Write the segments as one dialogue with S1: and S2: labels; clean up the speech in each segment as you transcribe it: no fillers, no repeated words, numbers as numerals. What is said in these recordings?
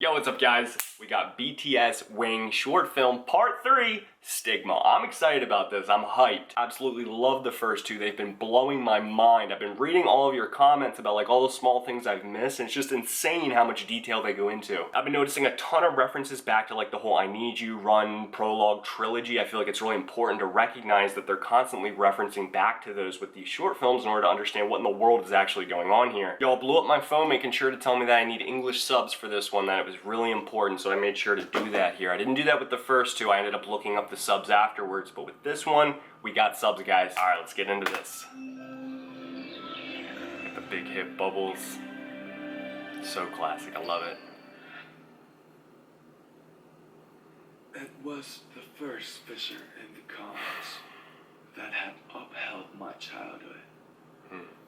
S1: Yo, what's up guys? We got BTS Wing short film part 3, Stigma. I'm excited about this, I'm hyped. Absolutely love the first two, they've been blowing my mind. I've been reading all of your comments about like all the small things I've missed, and it's just insane how much detail they go into. I've been noticing a ton of references back to like the whole I Need You, Run, Prologue trilogy. I feel like it's really important to recognize that they're constantly referencing back to those with these short films in order to understand what in the world is actually going on here. Y'all blew up my phone making sure to tell me that I need English subs for this one, that it was really important, so I made sure to do that here. I didn't do that with the first two, I ended up looking up the subs afterwards, but with this one, we got subs, guys. Alright, let's get into this. Get the big hit bubbles. So classic, I love it.
S2: It was the first fissure in the comics that had upheld my childhood,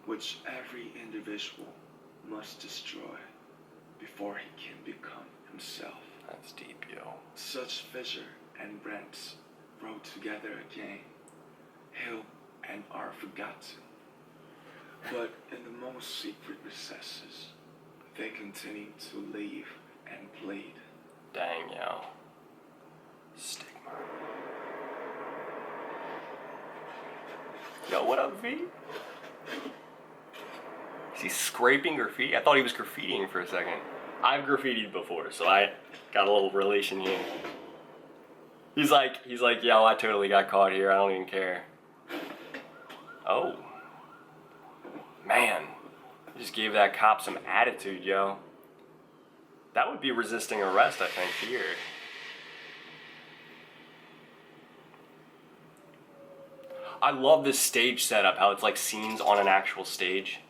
S2: which every individual must destroy before he can become himself.
S1: That's deep, yo.
S2: Such fissure and rents wrote together again, heal and are forgotten. But in the most secret recesses, they continue to leave and bleed.
S1: Dang, yo. Stigma. Yo, what up, V? Is he scraping graffiti? I thought he was graffitiing for a second. I've graffitied before, so I got a little relation here. He's like, yo, I totally got caught here, I don't even care. Oh. Man. Just gave that cop some attitude, yo. That would be resisting arrest, I think, here. I love this stage setup, how it's like scenes on an actual stage.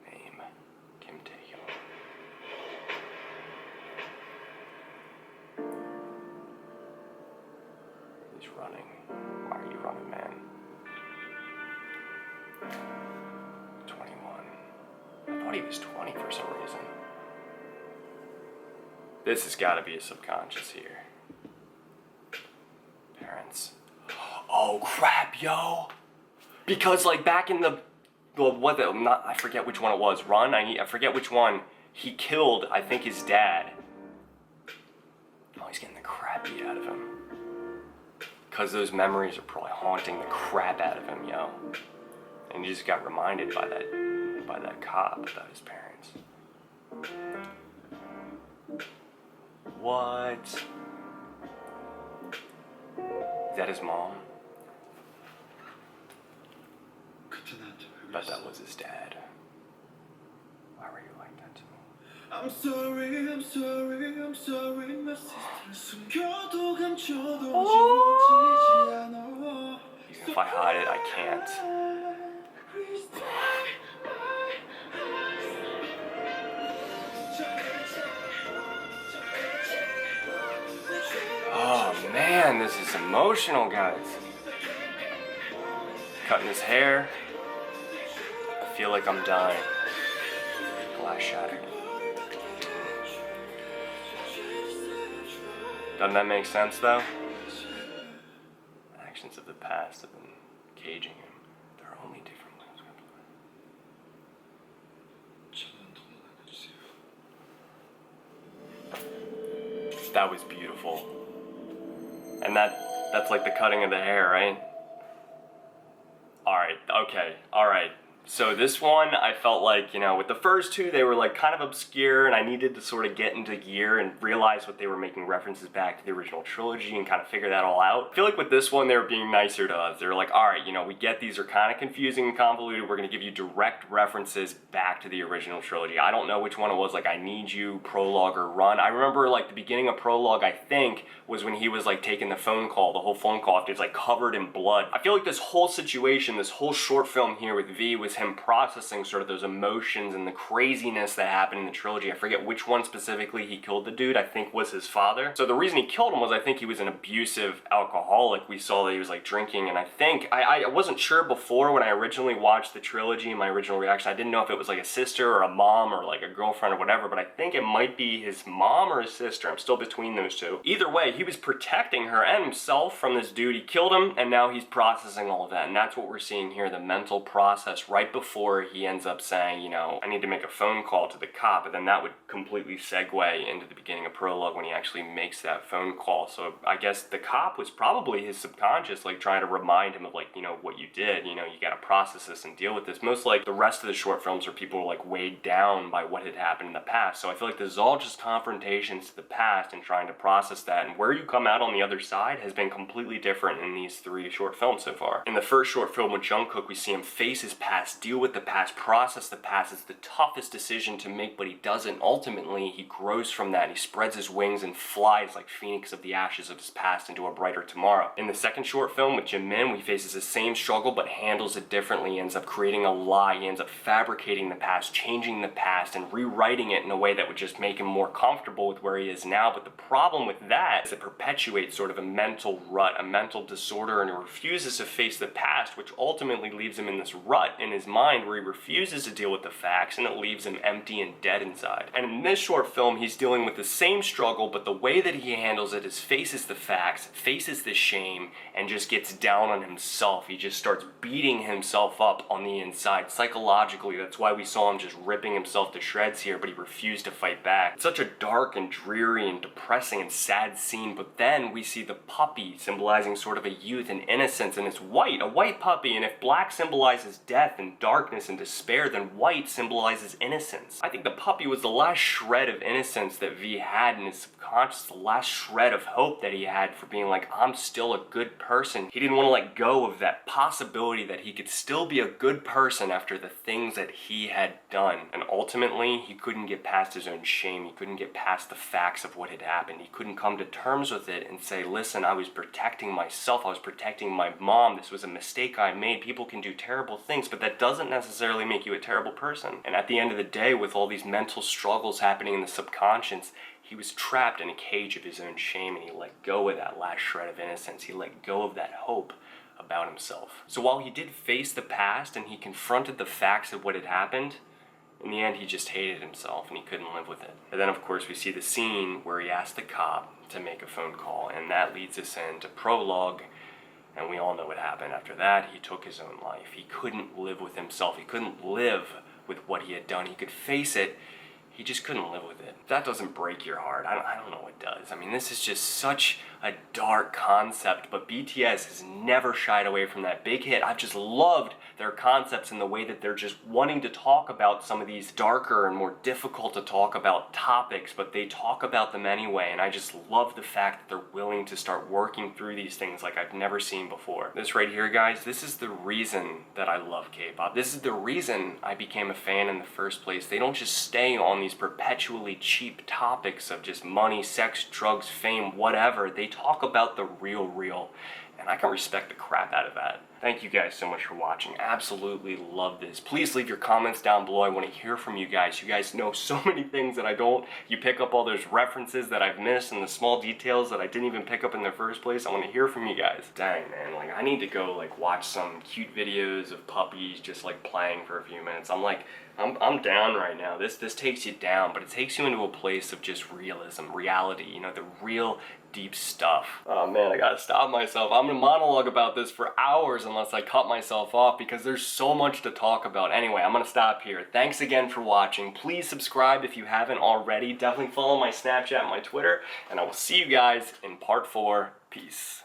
S1: Name, Kim Tae-hyun. He's running. Why are you running, man? 21. I thought he was 20 for some reason. This has got to be a subconscious here. Parents. Oh crap, yo! Because like back in I forget which one it was. Run. I forget which one. He killed, I think, his dad. Oh, he's getting the crap beat out of him. Because those memories are probably haunting the crap out of him, yo. And he just got reminded by that cop about his parents. What? Is that his mom? Bet that was his dad. Why were you like that to me?
S2: I'm sorry, I'm sorry, I'm sorry, my sister. 숨겨도 감춰도 지워지지 않아.
S1: Even if I hide it, I can't. Oh man, this is emotional, guys. Cutting his hair. I feel like I'm dying. Glass shattered. Doesn't that make sense though? Actions of the past have been caging him. There are only different ways. That was beautiful. And that's like the cutting of the hair, right? Alright, okay, alright. So this one, I felt like, you know, with the first two, they were like kind of obscure and I needed to sort of get into gear and realize what they were making references back to the original trilogy and kind of figure that all out. I feel like with this one, they were being nicer to us. They were like, alright, you know, we get these are kind of confusing and convoluted. We're going to give you direct references back to the original trilogy. I don't know which one it was, like I Need You, Prologue, or Run. I remember like the beginning of Prologue, I think, was when he was like taking the phone call, the whole phone call, it was like covered in blood. I feel like this whole situation, this whole short film here with V was him processing sort of those emotions and the craziness that happened in the trilogy. I forget which one specifically he killed the dude, I think was his father. So the reason he killed him was I think he was an abusive alcoholic. We saw that he was like drinking, and I think, I wasn't sure before when I originally watched the trilogy, my original reaction, I didn't know if it was like a sister or a mom or like a girlfriend or whatever, but I think it might be his mom or his sister. I'm still between those two. Either way, he was protecting her and himself from this dude. He killed him, and now he's processing all of that, and that's what we're seeing here, the mental process right right before he ends up saying, you know, I need to make a phone call to the cop, and then that would completely segue into the beginning of prologue when he actually makes that phone call. So I guess the cop was probably his subconscious, like trying to remind him of, like, you know, what you did, you know, you gotta process this and deal with this. Most like the rest of the short films where people were like weighed down by what had happened in the past. So I feel like this is all just confrontations to the past and trying to process that, and where you come out on the other side has been completely different in these 3 short films so far. In the first short film with Jungkook, we see him face his past, deal with the past, process the past. It's the toughest decision to make, but he doesn't. Ultimately, he grows from that. He spreads his wings and flies like Phoenix of the ashes of his past into a brighter tomorrow. In the second short film with Jimin, he faces the same struggle but handles it differently. He ends up creating a lie. He ends up fabricating the past, changing the past, and rewriting it in a way that would just make him more comfortable with where he is now. But the problem with that is it perpetuates sort of a mental rut, a mental disorder, and he refuses to face the past, which ultimately leaves him in this rut in his mind where he refuses to deal with the facts, and it leaves him empty and dead inside. And in this short film, he's dealing with the same struggle, but the way that he handles it is faces the facts, faces the shame, and just gets down on himself. He just starts beating himself up on the inside psychologically. That's why we saw him just ripping himself to shreds here, but he refused to fight back. It's such a dark and dreary and depressing and sad scene, but then we see the puppy symbolizing sort of a youth and innocence, and it's white, a white puppy, and if black symbolizes death and darkness and despair, then white symbolizes innocence. I think the puppy was the last shred of innocence that V had in his subconscious, the last shred of hope that he had for being like, I'm still a good person. He didn't want to let go of that possibility that he could still be a good person after the things that he had done. And ultimately, he couldn't get past his own shame. He couldn't get past the facts of what had happened. He couldn't come to terms with it and say, listen, I was protecting myself. I was protecting my mom. This was a mistake I made. People can do terrible things, but that doesn't necessarily make you a terrible person. And at the end of the day, with all these mental struggles happening in the subconscious, he was trapped in a cage of his own shame, and he let go of that last shred of innocence. He let go of that hope about himself. So while he did face the past and he confronted the facts of what had happened, in the end he just hated himself and he couldn't live with it. And then of course we see the scene where he asked the cop to make a phone call, and that leads us into prologue. And we all know what happened after that. He took his own life. He couldn't live with himself. He couldn't live with what he had done. He could face it. He just couldn't live with it. If that doesn't break your heart, I don't know what does. I mean, this is just such a dark concept, but BTS has never shied away from that. Bighit, I've just loved their concepts and the way that they're just wanting to talk about some of these darker and more difficult to talk about topics, but they talk about them anyway, and I just love the fact that they're willing to start working through these things like I've never seen before. This right here, guys, this is the reason that I love K-pop. This is the reason I became a fan in the first place. They don't just stay on these perpetually cheap topics of just money, sex, drugs, fame, whatever. They talk about the real, and I can respect the crap out of that. Thank you guys so much for watching. Absolutely love this. Please leave your comments down below. I want to hear from you guys. You guys know so many things that I don't. You pick up all those references that I've missed and the small details that I didn't even pick up in the first place. I want to hear from you guys. Dang, man, like I need to go like watch some cute videos of puppies just like playing for a few minutes. I'm down right now. This takes you down, but it takes you into a place of just realism, reality, you know, the real deep stuff. Oh man, I gotta stop myself. I'm gonna monologue about this for hours unless I cut myself off because there's so much to talk about. Anyway, I'm gonna stop here. Thanks again for watching. Please subscribe if you haven't already. Definitely follow my Snapchat and my Twitter, and I will see you guys in part 4. Peace.